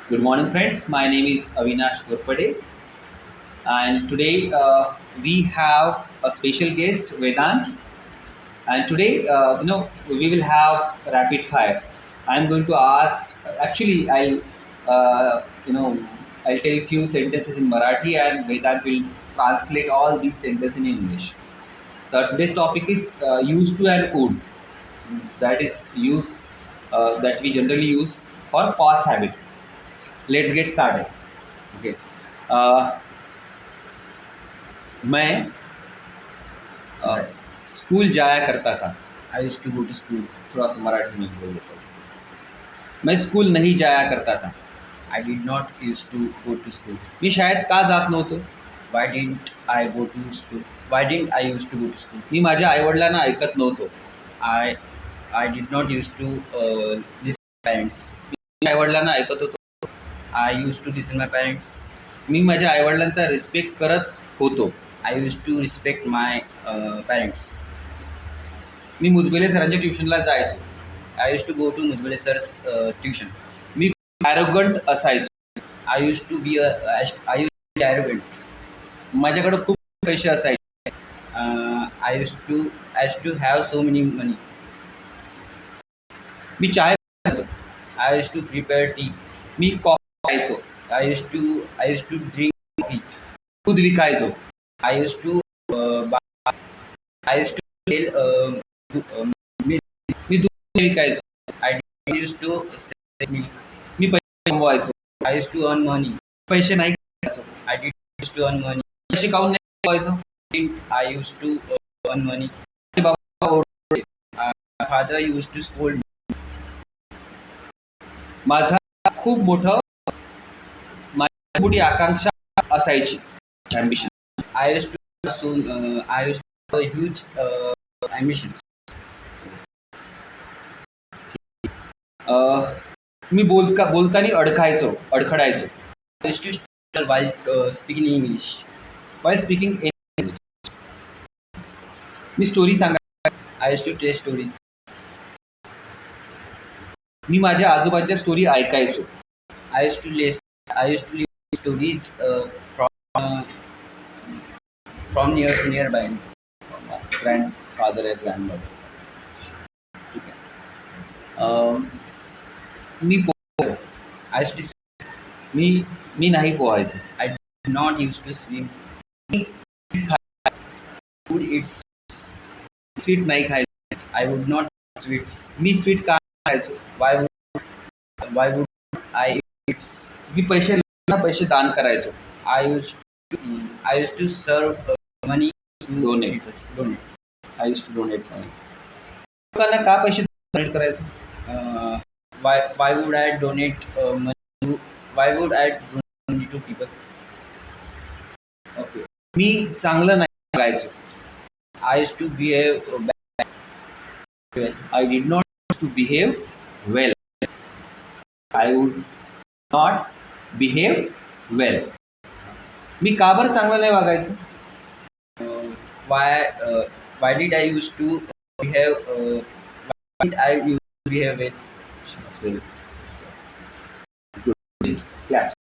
Good morning, friends. My name is Avinash Gorpade, and today we have a special guest, Vedant. And today, we will have rapid fire. I'm going to ask. Actually, I'll tell few sentences in Marathi, and Vedant will translate all these sentences in English. So today's topic is used to and would. That is use that we generally use for past habit. Let's get started. Okay. Uh, मैं अ, school जाया करता था। I used to go to school. थोड़ा सा मराठी में बोल देता हूँ। मैं स्कूल नहीं जाया करता था। I did not used to go to school. मी शाळेत का जात नव्हतो? Why didn't I go to school? Why didn't I used to go to school? मी माझ्या आईवडिलांना ऐकत नव्हतो। I I did not used to listen to parents. मी आईवडिलांना ऐकत होतो। I used to listen my parents. मी माझ्या आईवडिलांचा रिस्पेक्ट करत होतो। I used to respect my parents. मी मुजबेले सरांच्या ट्युशनला जायचो। I used to go to Mujbale sir's tuition. Me arrogant असायचो। I used to be I used to be arrogant. माझ्याकडे खूप पैसे असायचे। I used to have so many money. मी चाय प्यायचो। I used to prepare tea. मी coffee प्यायचो। I used to drink coffee. दूध विकायचो। I used to buy, I used to sell milk. मी दूध विकायचो। I used to sell milk. मी पैसे कमवायचो। I used to earn money. पैसे नाही कमवायचो। I did used to earn money. पैसे काऊन नाही कमवायचो? I used to earn money. माझे बाबा ओरडले। My father used to scold me. माझा खूप मोठी आकांक्षा असायची, ambition. I used to I used to have a huge ambitions. मी बोलताना अडखडायचो। I used to stutter while speaking English. Y speaking in me story सांगायचो। I used to tell stories. मी माझ्या आजोबांच्या story ऐकायचो। I used to listen. I used to listen stories uh, from nearby. Grandfather आहे, grandmother. ठीक आहे। मी पोहायचो। I used to. मी नाही पोहायचो। I did not used to swim. Me Would eat. Sweet नाही खायचो। I would not eat sweets. Me sweet का खायचो? Why would I eat? मी पैसे दान करायचो। I used to serve money to Donate. people. Donate. I used to donate money. लोकांना का पैसे डोनेट करायचो? Why would I donate money? Why would I donate money to people? Okay. मी चांगलं नाही वागायचो। I used to behave bad. I did not to behave well. I would not behave well. मी का बरं चांगलं नाही वागायचो? Why did I used to behave? Why did I used to behave well? Good. Claps.